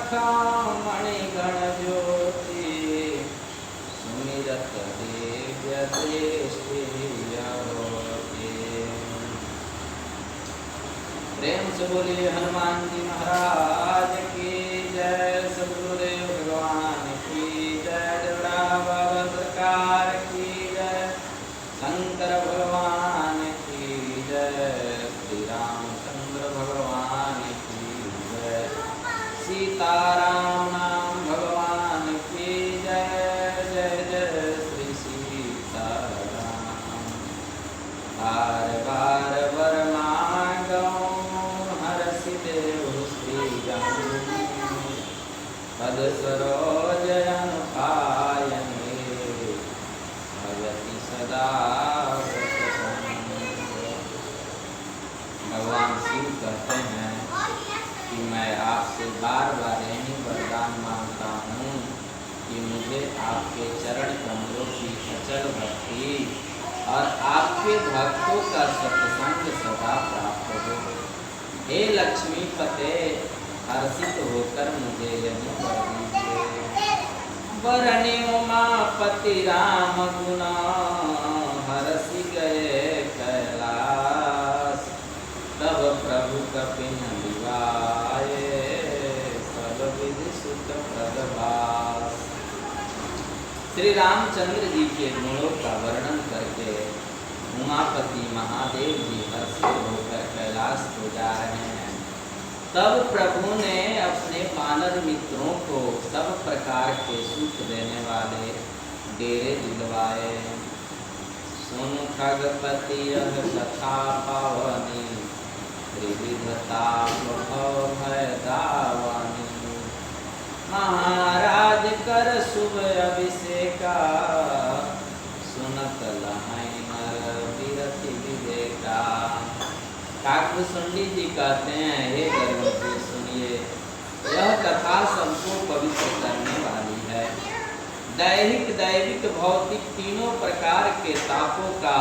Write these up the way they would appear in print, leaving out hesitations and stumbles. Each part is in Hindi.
सखा मणिगण ज्योति सुमिरत दिव्य दृष्टि होती। प्रेम से बोलिए हनुमान जी महाराज की जय, सद्गुरुदेव भगवान की जय, जगड़ा बाबा सरकार की जय, शंकर भगवान की जय, श्री रामचंद्र भगवान की जय, सीताराम नाम भगवान की जय, जय जय श्री सीताराम। बार बार वर मांगो हरसि देव श्री राम, पद सरोज अनुपायने भगति सदा सत्संग। भगवान शिव कहते हैं कि मैं आपसे बार बार यही वरदान मांगता हूँ कि मुझे आपके चरण कमलों की अचल भक्ति और आपके भक्तों का सत्संग सदा प्राप्त हो। हे लक्ष्मी पते हर्षित होकर मुझे यही वर दीजिए। वरने उमापति राम गुना हर्षि गए कैलाश, तब प्रभु कपिन दिवाए सब विधि सुख प्रदभास। श्री रामचंद्र जी के गुणों का वर्णन करके उमापति महादेव जी हर्षित होकर कैलाश को जा रहे हैं। तब प्रभु ने अपने वानर मित्रों को सब प्रकार के सुख देने वाले डेरे दिलवाए। सुन खगपति यह कथा पावनी, त्रिविधता भव भय दावानी। महाराज कर शुभ अभिषेका, सुनत लहै नर विरति विवेका। काकभूषुंडी जी कहते हैं, हे गरुड़ जी सुनिए, यह कथा सबको पवित्र करने वाली है। दैहिक दैविक भौतिक तीनों प्रकार के तापों का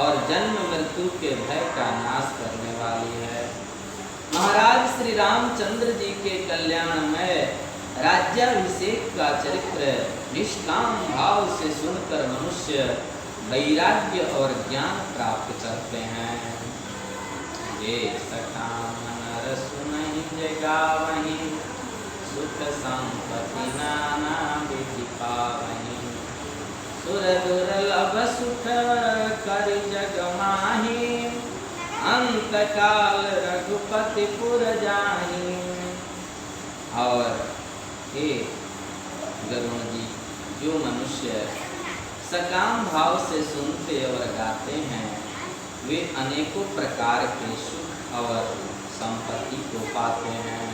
और जन्म मृत्यु के भय का नाश करने वाली है। महाराज श्री रामचंद्र जी के कल्याण में राज्याभिषेक का चरित्र निष्काम भाव से सुनकर मनुष्य वैराग्य और ज्ञान प्राप्त करते हैं। ये सखा नर सुनहि जगावहि, सुख संपत्ति नाना विधि पावहि। सुर दुर्लभ सुख कर जग माहि, अंत काल रघुपति पुर जाहि। और हे गरुण जी, जो मनुष्य सकाम भाव से सुनते और गाते हैं वे अनेकों प्रकार के सुख और संपत्ति को पाते हैं।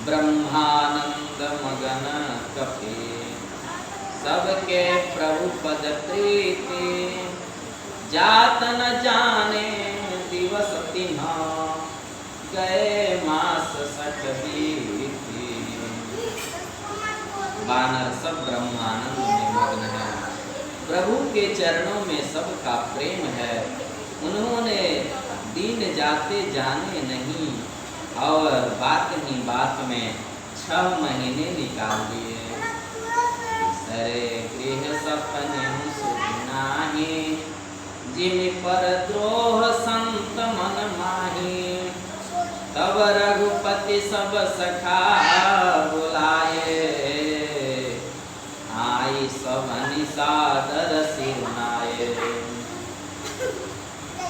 ब्रह्मानंद मगन कपि, सबके प्रभु पद प्रीति। जात न जाने दिवस तिन्ह, गए मास सठ बीती। वानर सब ब्रह्मानंद में मग्न है, प्रभु के चरणों में सबका प्रेम है। उन्होंने दिन जाते जाने नहीं और बात ही बात में 6 महीने निकाल दिए। सरे गृह सपने सुख नाही, जिमि पर द्रोह संत मन माही। तब रघुपति सब सखा बुलाए, आई सब निसादर सिरनाए।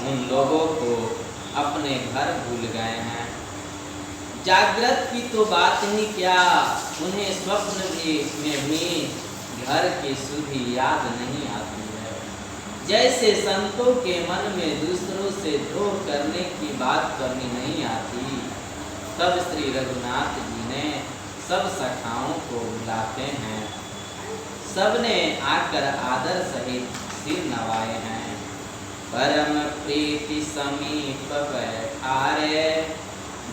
उन लोगों को अपने घर भूल गए हैं। जागृत की तो बात ही क्या, उन्हें स्वप्न में भी घर की सुधि याद नहीं आती है। जैसे संतों के मन में दूसरों से द्रोह करने की बात करनी नहीं आती, तब श्री रघुनाथ जी ने सब सखाओं को बुलाते हैं। सबने आकर आदर सहित सिर नवाए हैं। परम प्रीति समीप बैठारे,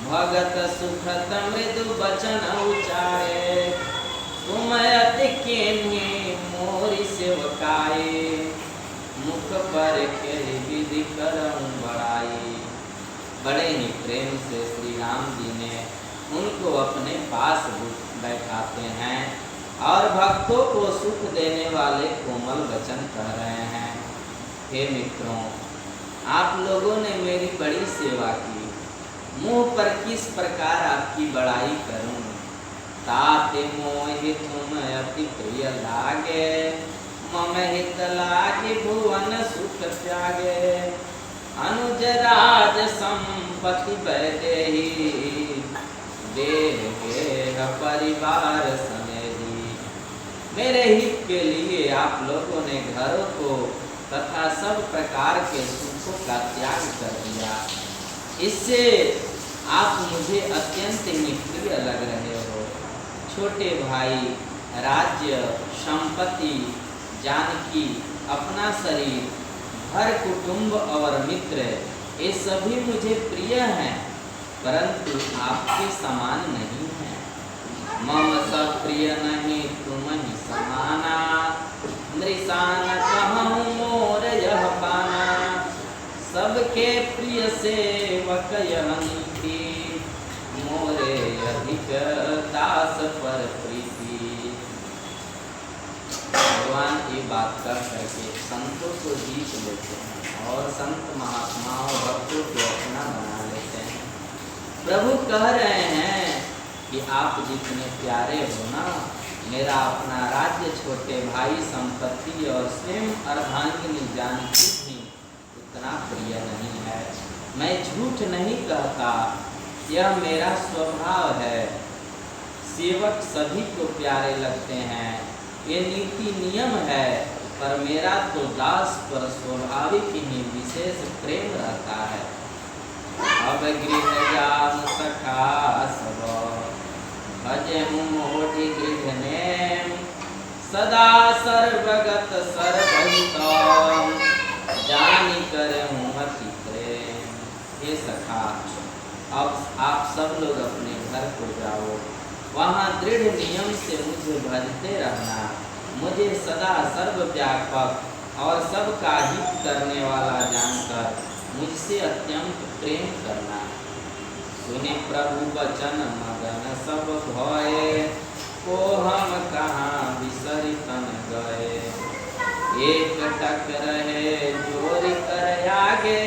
भगत सुखत मृदु बचन उचारे। तुम अति केन्हे मोरि सेवकाए, मुख पर के विधि करम बड़ाई। बड़े ही प्रेम से श्री राम जी ने उनको अपने पास बैठाते हैं और भक्तों को सुख देने वाले कोमल वचन कह रहे हैं। हे मित्रों, आप लोगों ने मेरी बड़ी सेवा की, मुँह पर किस प्रकार आपकी बड़ाई करूं। ताते मोहि तुम अति प्रिय लागे, मम हित लागे भुवन सुख त्यागे। अनुज राज संपत्ति वैदेही, देह गेह परिवार सनेही। मेरे हित के लिए आप लोगों ने घरों को तथा सब प्रकार के सुखों का त्याग कर दिया। इससे आप मुझे अत्यंत ही प्रिय लग रहे हो। छोटे भाई, राज्य, संपत्ति, जानकी, अपना शरीर, हर कुटुंब और मित्र, ये सभी मुझे प्रिय हैं, परंतु आपके समान नहीं हैं। मम सब प्रिय नहीं तुम ही समाना, नृसान कहूँ मोर यह पाना। सबके प्रिय सेवक यह नीति, मोरे अधिक दास पर प्रीति। भगवान ये बात कर करके संतों को जीत लेते हैं और संत महात्माओं भक्तों को अपना बना लेते हैं। प्रभु कह रहे हैं कि आप जितने प्यारे हो ना, मेरा अपना राज्य, छोटे भाई, संपत्ति और स्वयं अर्धांगिनी जानकी भी उतना प्रिय नहीं है। मैं झूठ नहीं कहता, यह मेरा स्वभाव है। सेवक सभी को प्यारे लगते हैं, ये नीति नियम है, पर मेरा तो दास पर स्वाभाविक ही विशेष प्रेम रहता है। अब गृह जाम सखा सब, भजे मोढ़ी गृह नेम। सदा सर्वगत सर्वहित, जानी करहूँ अति प्रेम। हे सखा, अब आप सब लोग अपने घर को जाओ, वहाँ दृढ़ नियम से मुझे भजते रहना। मुझे सदा सर्वव्यापक और सबका हित करने वाला जानकर मुझसे अत्यंत प्रेम करना। सुने प्रभु वचन मगन सब भये, को हम कहाँ बिसरि तन गए। एक टक रहे जोरी कर आगे,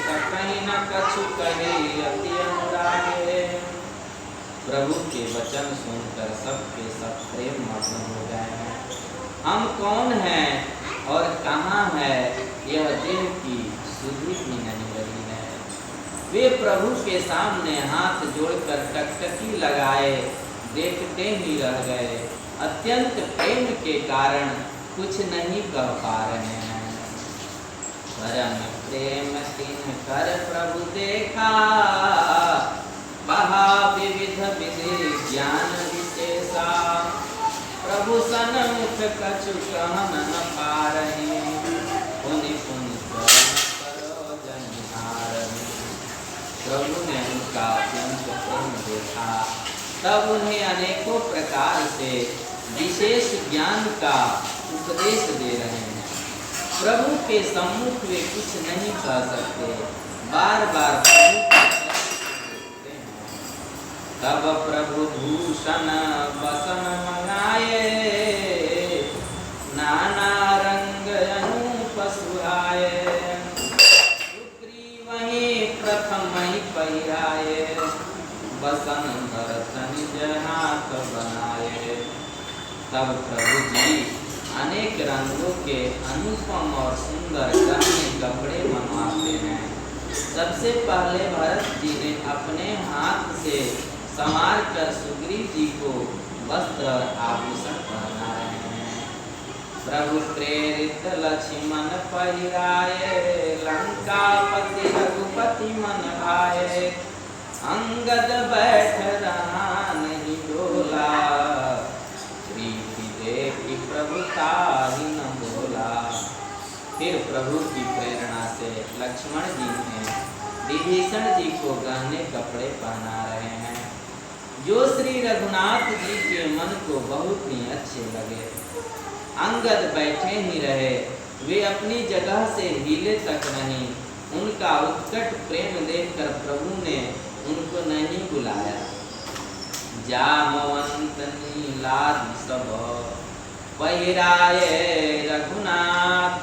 सकहीं न कछु कहे अति अनुरागे। प्रभु के वचन सुनकर सबके सब प्रेम मग्न हो गए हैं। हम कौन हैं और कहाँ है, यह देह की सुधि भी नहीं रही है। वे प्रभु के सामने हाथ जोड़कर टकटकी लगाए देखते ही रह गए। अत्यंत प्रेम के कारण कुछ नहीं कह पा रहे हैं। परम प्रेम तिन कर प्रभु देखा, कहा विविध विधि ज्ञान विशेषा। प्रभु सन्मुख कछु कहन न पारहि, पुनि पुनि करो जनिहारहि। प्रभु ने उनका अत्यंत प्रेम देखा, तब उन्हें अनेकों प्रकार से विशेष ज्ञान का उपदेश दे रहे हैं। प्रभु के सम्मुख वे कुछ नहीं कह सकते, बार बार प्रभु तब प्रभु भूषण बसन मंगाए, नाना रंग अनूप सुहाए। सुग्रीव वहीं प्रथम ही पहिराए, बसन भरत निज हाथ बनाए। तब प्रभु जी अनेक रंगों के अनुपम और सुंदर गहने कपड़े बनवाते हैं। सबसे पहले भरत जी ने अपने हाथ से संवार कर सुग्रीव जी को वस्त्र और आभूषण पहना रहे हैं। प्रभु प्रेरित लक्ष्मण पहिराए, लंकापति रघुपति मन भाए। अंगद बैठ रहा नहीं डोला, प्रीति देखी प्रभुता ही न बोला। फिर प्रभु की प्रेरणा से लक्ष्मण जी ने विभीषण जी को गहने कपड़े पहना रहे हैं, जो श्री रघुनाथ जी के मन को बहुत ही अच्छे लगे। अंगद बैठे ही रहे, वे अपनी जगह से हिले तक नहीं। उनका उत्कट प्रेम देखकर प्रभु ने उनको नहीं बुलाया। जामवंत नीलादि सब पहिराए रघुनाथ,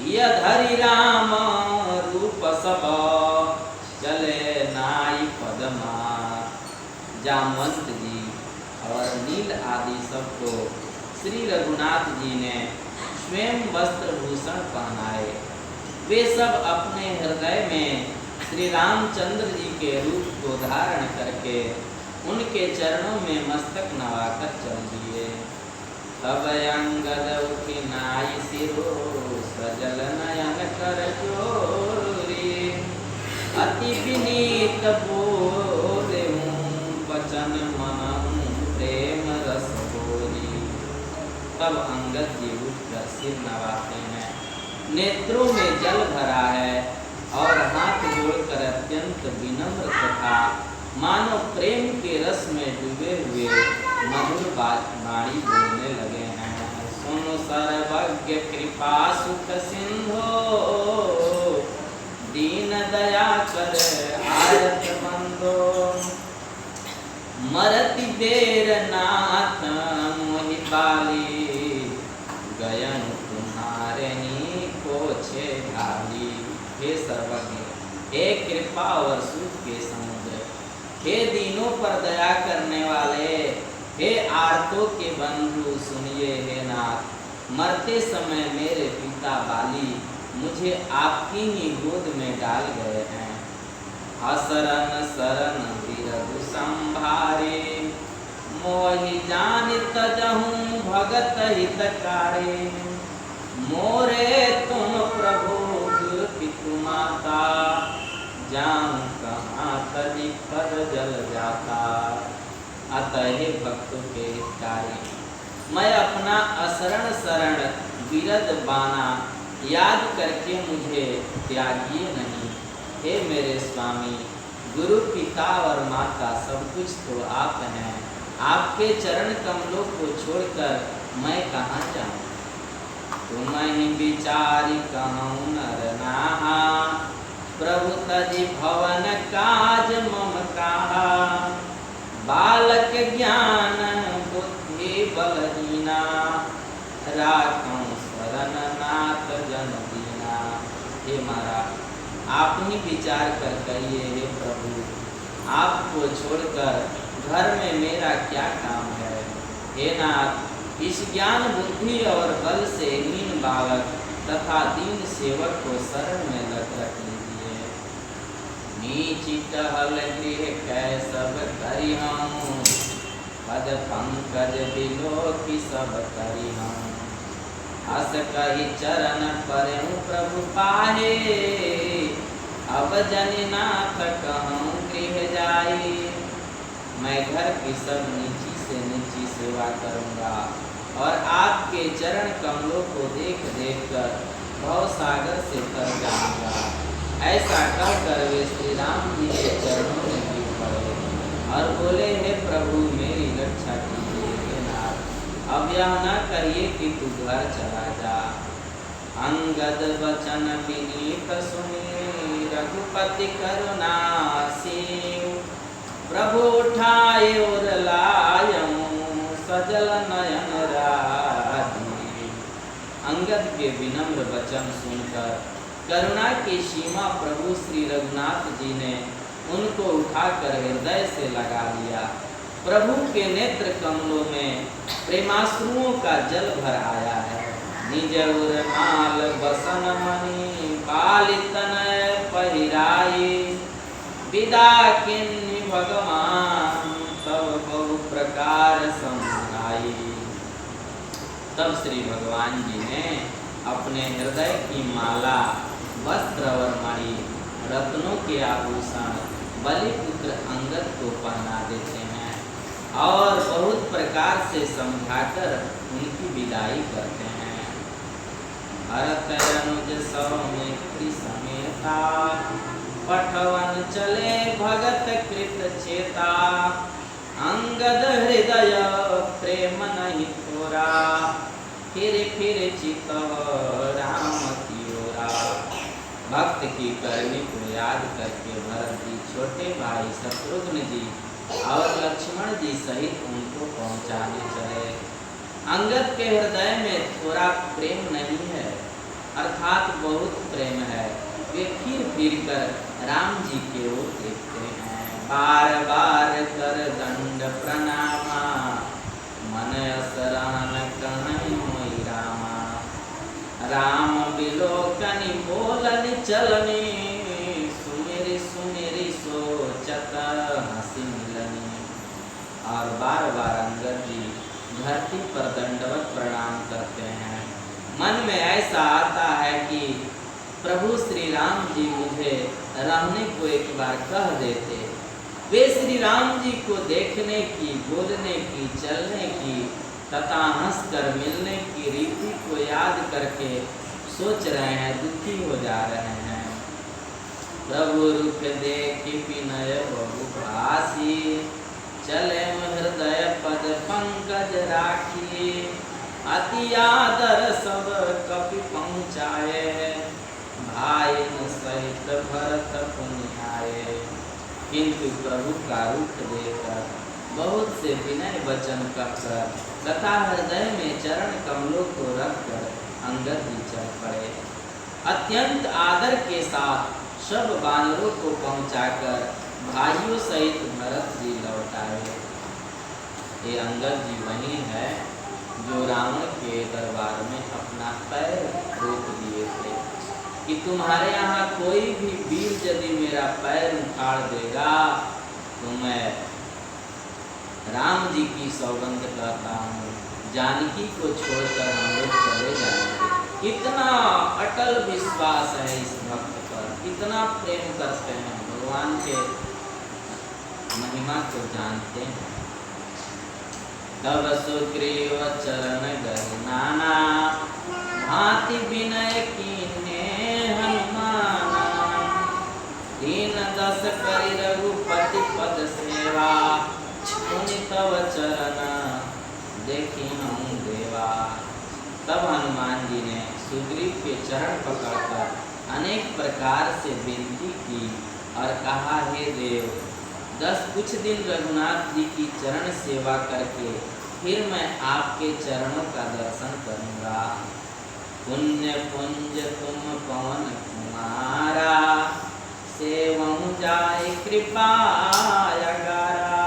यधरि राम रूप सब चले नाई पदमा। जामवंत जी और नील आदि सबको श्री रघुनाथ जी ने स्वयं वस्त्र भूषण पहनाए। वे सब अपने हृदय में श्री रामचंद्र जी के रूप को धारण करके उनके चरणों में मस्तक नवाकर चल दिए। तब अंगद उठि नाई सिरो, सजल नयन कर जोरी। अति विनीत बोले वचन मन प्रेम रस बोली। तब अंगद जी उठकर सिर नवाते हैं, नेत्रों में जल भरा है और हाथ जोड़कर अत्यंत विनम्र तथा मानो प्रेम के रस में डूबे हुए मधुर वाणी बोलने लगे हैं। सुनो सर्वज्ञ कृपा सुख सिंधो, दीन दया कर आयत बंदो। मरति देर नाथ मोहि बाली, गयन तुम्हारे ही पोछे ढाली। हे सर्वज्ञ, हे कृपा और सुख के समुद्र, हे दीनों पर दया करने वाले, हे आर्तों के बंधु सुनिए हे नाथ। मरते समय मेरे पिता बाली मुझे आपकी ही गोद में डाल गए हैं। असरन सरन बिरधु संभारे, मोहि जान तजहूँ भगत हितकारी। मोरे तुम प्रभु गुरु पितु माता, जाऊं कहाँ तजी पद जल जाता। अतः हे भक्तों के हितकारी, मैं अपना असरण शरण बिरद बाना याद करके मुझे त्यागिए नहीं। हे मेरे स्वामी, गुरु पिता और माता सब कुछ तो आप हैं। आपके चरण कमलों को छोड़कर मैं कहाँ जाऊँ। तुम ही विचारी कहूँ नर नाहा, प्रभु तजि भवन काज मम कहा। बालक ज्ञान बुद्धि बलहीना, राखूं शरण नाथ जन दीना। हे महाराज, आप ही विचार कर कहिए हे प्रभु, आपको छोड़कर घर में मेरा क्या काम है। हे नाथ, इस ज्ञान बुद्धि और बल से हीन बालक तथा दीन सेवक को शरण में रख लीजिए। नीची टहल गृह कै सब करी हूँ, पद पंकज बिलो की सब करी हूँ। अस कही चरण परहूँ प्रभु पाहे, अब जनिनाथ कहूँ गृह जाई। मैं घर की सब नीची से नीची सेवा करूँगा और आपके चरण कमलों को देख देख कर भव सागर से तर जाऊँगा। ऐसा कहकर वे श्री राम जी के चरणों में गिर पड़े और बोले, हे प्रभु मेरी रक्षा कीजिए हे नाथ, अब यह न कहिए कि तू घर चला जा। अंगद वचन विनीत सुनी, रघुपति करुणा सीयु। प्रभु उठाए और लायऊं, सजल नयन राधी। अंगद के विनम्र वचन सुनकर करुणा की सीमा प्रभु श्री रघुनाथ जी ने उनको उठाकर हृदय से लगा लिया। प्रभु के नेत्र कमलों में प्रेमाश्रुओं का जल भर आया है। निज उर माल बसन मणि, पालितन पहिराई। विदा किन्नी भगवान, तब बहु प्रकार समझाई। तब श्री भगवान जी ने अपने हृदय की माला, वस्त्र और मणि, रत्नों के आभूषण बलिपुत्र अंगद को पहना देते हैं और बहुत प्रकार से समझाकर उनकी विदाई करते हैं। भरत अनुज सौमित्री समेता, पठवन चले भगत कृत चेता। अंगद हृदय प्रेम नहीं थोरा, फिर चित राम की ओरा। भक्त की करनी को याद करके भरत जी छोटे भाई शत्रुघ्न जी और लक्ष्मण जी सहित उनको पहुंचाने चले। अंगद के हृदय में थोड़ा प्रेम नहीं है, अर्थात बहुत प्रेम है। वे फिर कर राम जी की ओर देखते हैं। बार बार कर दंड प्रणामा, मन असरान कहई मोहि रामा। राम बिलोकनि बोलनि चलनि, सुमिरि सुमिरि सोचत हंसी मिलनी। और बार बार अंगद जी धरती पर दंडवत प्रणाम करते हैं। मन में ऐसा आता है कि प्रभु श्री राम जी मुझे रहने को एक बार कह देते। वे श्री राम जी को देखने की, बोलने की, चलने की तथा हंसकर मिलने की रीति को याद करके सोच रहे हैं, दुखी हो जा रहे हैं। प्रभु रुख देख विनय बहु भासी, चले हृदय पद पंकज राखी। अति आदर सब कपि पहुँचाए, भाई सहित भरत पुनि आए। किंतु प्रभु का रूप देखकर बहुत से विनय वचन कहकर तथा हृदय में चरण कमलों को रखकर अंगद जी चल पड़े। अत्यंत आदर के साथ सब वानरों को पहुंचाकर भाइयों सहित भरत जी लौट आए। ये अंगद जी वही है जो रावण के दरबार में अपना पैर रोक दिए थे कि तुम्हारे यहाँ कोई भी वीर यदि मेरा पैर उखाड़ देगा तो मैं राम जी की सौगंध करता हूँ, जानकी को छोड़कर हम लोग चले जाएंगे। कितना अटल विश्वास है इस भक्त पर, कितना प्रेम करते हैं, भगवान के महिमा को जानते हैं। तब सुग्रीव चरण गहि नाना, भांति विनय कीन्हे हनुमाना। दीन दस करि रघुपति पद सेवा, मुनि तव चरण देखी हम देवा। तब हनुमान जी ने सुग्रीव के चरण पकड़कर अनेक प्रकार से विनती की और कहा, हे देव, कुछ दिन रघुनाथ जी की चरण सेवा करके फिर मैं आपके चरणों का दर्शन करूंगा। पुण्य पुंज तुम पवन कुमारा, सेवहु जाय कृपा अगारा।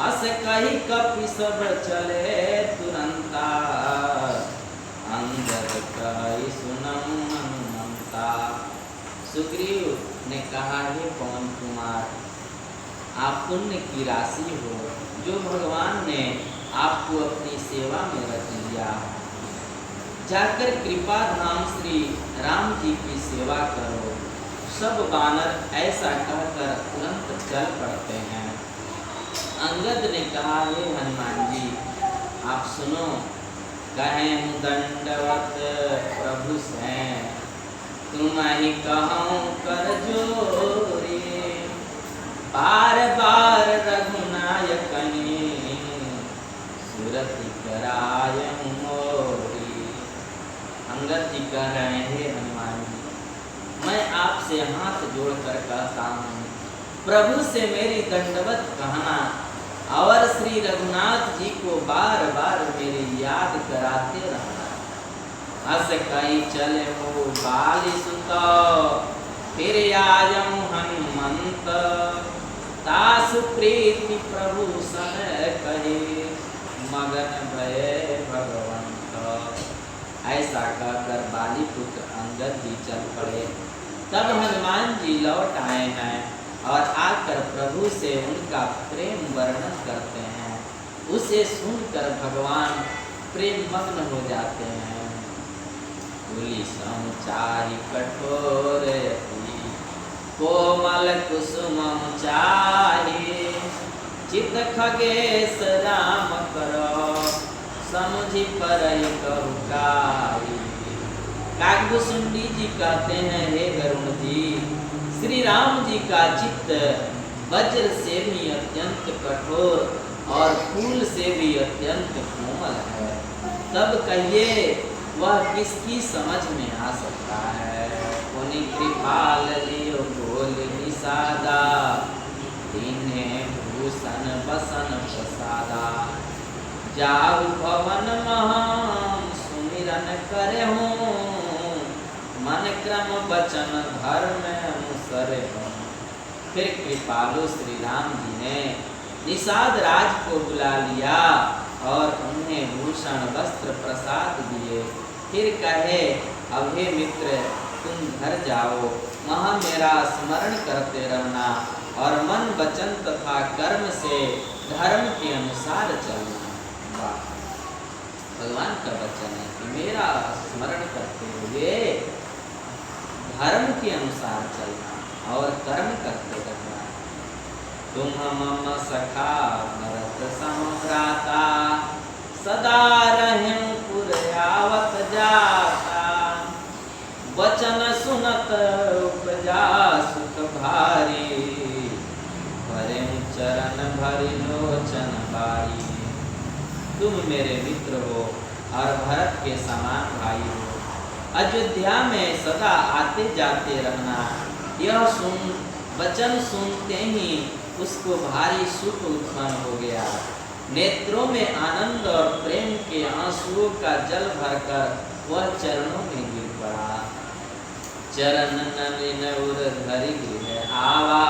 अस कही कपि सब चले तुरंता, अंगद कहि सुनम हनुमंता। सुग्रीव ने कहा, हे पवन कुमार, आप पुण्य की राशि हो जो भगवान ने आपको अपनी सेवा में रख लिया। जाकर कृपा धाम श्री राम जी की सेवा करो। सब वानर ऐसा कहकर तुरंत चल पड़ते हैं। अंगद ने कहा, हे हनुमान जी, आप सुनो, कहें दंडवत प्रभु से, तुम ही कहूँ कर जोरी। बार बार रघुनायकनि, सुरति करायहु मोरी। अंगद जी कह रहे हैं, हे हनुमान जी, मैं आपसे हाथ जोड़कर कहता हूँ, प्रभु से मेरी दंडवत कहना और श्री रघुनाथ जी को बार बार मेरी याद कराते रहना। हस कई चले हो बाली सुतो, फिर आयम हनुमंत। तासु प्रीति प्रभु समय कहे, मगन भय भगवंत। ऐसा कहकर बाली पुत्र अंगद जी चल पड़े। तब हनुमान जी लौट आए हैं और आकर प्रभु से उनका प्रेम वर्णन करते हैं। उसे सुनकर भगवान प्रेम मग्न हो जाते हैं। तुलि सम चाहि कठोर अति, कोमल कुसुम चाहि। चित खगेश राम करो, समुझि परहि कहु काहि। काकभूषुंडी जी कहते हैं, हे गरुण जी, श्री राम जी का चित्त वज्र से भी अत्यंत कठोर और फूल से भी अत्यंत कोमल है। तब कहिए वह किसकी समझ में आ सकता है। पुनि कृपाल लियो बोल निषादा, भूषण बसन प्रसादा। जाहु भवन महाम सुमिरन करे हूँ, मन क्रम बचन धर्म अनुसरे हूँ। फिर कृपालु श्री राम जी ने निषाद राज को बुला लिया और उन्हें भूषण वस्त्र प्रसाद दिए। फिर कहे, अब हे मित्र तुम घर जाओ, वहाँ मेरा स्मरण करते रहना और मन वचन तथा कर्म से धर्म के अनुसार चलना। भगवान का वचन है कि मेरा स्मरण करते हुए धर्म के अनुसार चलना और कर्म करते रहना। तुम मम सखा भरत समभ्राता, सदा रहें पुरयावत जाता। वचन सुनत उपजा सुख भारी, भरे चरण भरि लोचन बारी। तुम मेरे मित्र हो और भरत के समान भाई हो। अयोध्या में सदा आते जाते रहना। यह वचन सुनते ही उसको भारी सुख उत्पन्न हो गया। नेत्रों में आनंद और प्रेम के आंसुओं का जल भरकर वह चरणों में गिर पड़ा। चरण नलिन उर धरि गृह आवा,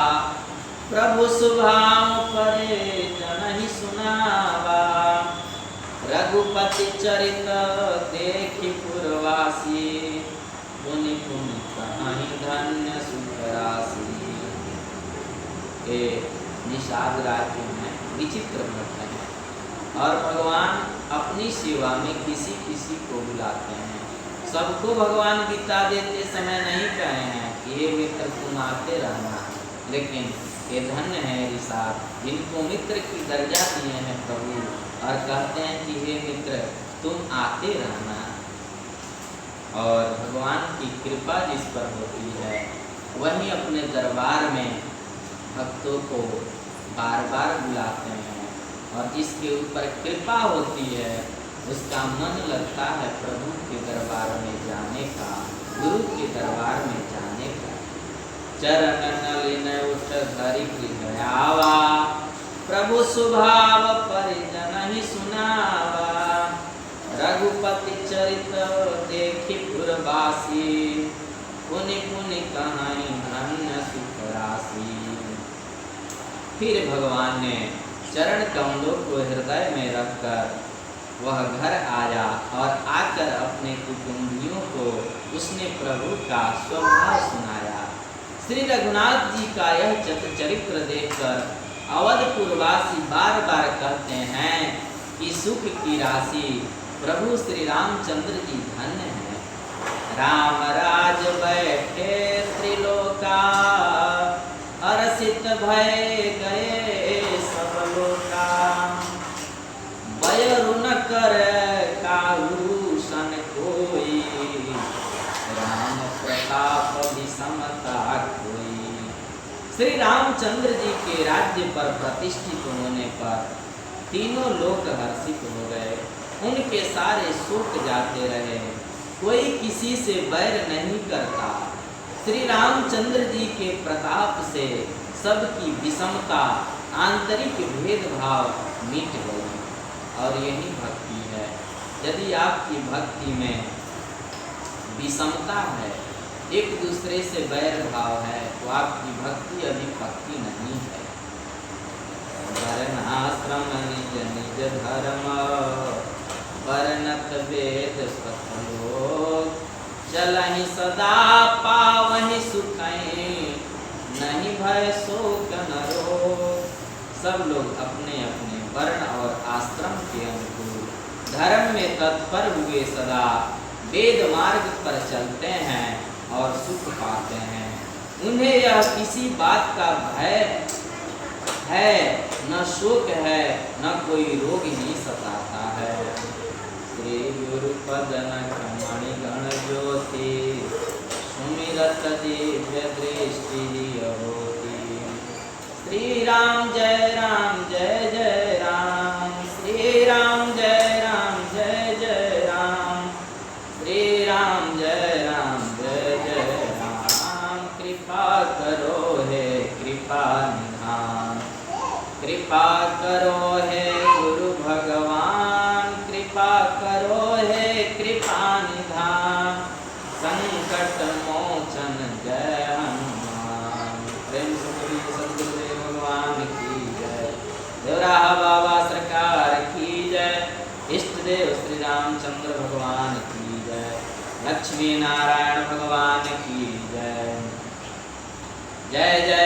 प्रभु सुभाव परे जनहि सुनावा। रघुपति चरित देखि पुरवासी, पुनि पुनि कहाहि धन्य सुख राशि। निषाद राज्य में विचित्र भक्त हैं और भगवान अपनी सेवा में किसी किसी को बुलाते हैं। सबको भगवान गीता देते समय नहीं कहे हैं कि ये मित्र तुम आते रहना, लेकिन ये धन्य है निषाद जिनको मित्र की दर्जा दिए हैं प्रभु, और कहते हैं कि हे मित्र तुम आते रहना। और भगवान की कृपा जिस पर होती है वही अपने दरबार में भक्तों को बार बार बुलाते हैं, और जिसके ऊपर कृपा होती है उसका मन लगता है प्रभु के दरबार में जाने का, गुरु के दरबार में जाने का। चरण नलिन उठ धरि गृह आवा, प्रभु सुभाव परिजन ही सुनावा। रघुपति चरित देखि पुरवासी, पुनि पुनि कहाई धन्य सुख राशि। फिर भगवान ने चरण कमलों को हृदय में रखकर वह घर आया और आकर अपने कुटुंबियों को उसने प्रभु का स्वभाव सुनाया। श्री रघुनाथ जी का यह चरित्र देखकर अवधपुरवासी बार बार कहते हैं कि सुख की राशि प्रभु श्री रामचंद्र जी धन्य हैं। राम राज बैठे त्रिलोका, हर्षित भय गए सब लोका। बयरु न कर काहू सन कोई, राम प्रताप विषमता कोई। श्री रामचंद्र जी के राज्य पर प्रतिष्ठित होने पर तीनों लोग हर्षित हो गए, उनके सारे शोक जाते रहे, कोई किसी से बैर नहीं करता। श्री रामचंद्र जी के प्रताप से सबकी विषमता, आंतरिक भेदभाव मिट गई। और यही भक्ति है। यदि आपकी भक्ति में विषमता है, एक दूसरे से बैर भाव है, तो आपकी भक्ति अभी भक्ति नहीं है। वर्णाश्रम निज निज धर्म, वर्णत वेद स्वलोक। चलहि सदा पावहि सुखै, नहीं भय शोक न रोग। सब लोग अपने अपने वर्ण और आश्रम के अनुकूल धर्म में तत्पर हुए सदा वेद मार्ग पर चलते हैं और सुख पाते हैं। उन्हें यह किसी बात का भय है, न शोक है, न कोई रोग ही सताता है। श्री गुरु पदन कमणि गण ज्योति, सुमिरत दिव्य दृष्टि होती। श्री राम जय जय राम, श्री राम जय जय राम, श्री राम जय जय राम। कृपा करो हे कृपा निधान, कृपा कृपा करो हे गुरु भगवान, कृपा करो हे कृपा निधान, संकट मोचन जय हनुमान। प्रेम से बोलिए सद्गुरुदेव भगवान की जय। देवराहा बाबा सरकार की जय। इष्ट देव श्री रामचंद्र भगवान की जय। लक्ष्मी नारायण भगवान की जय। जय जय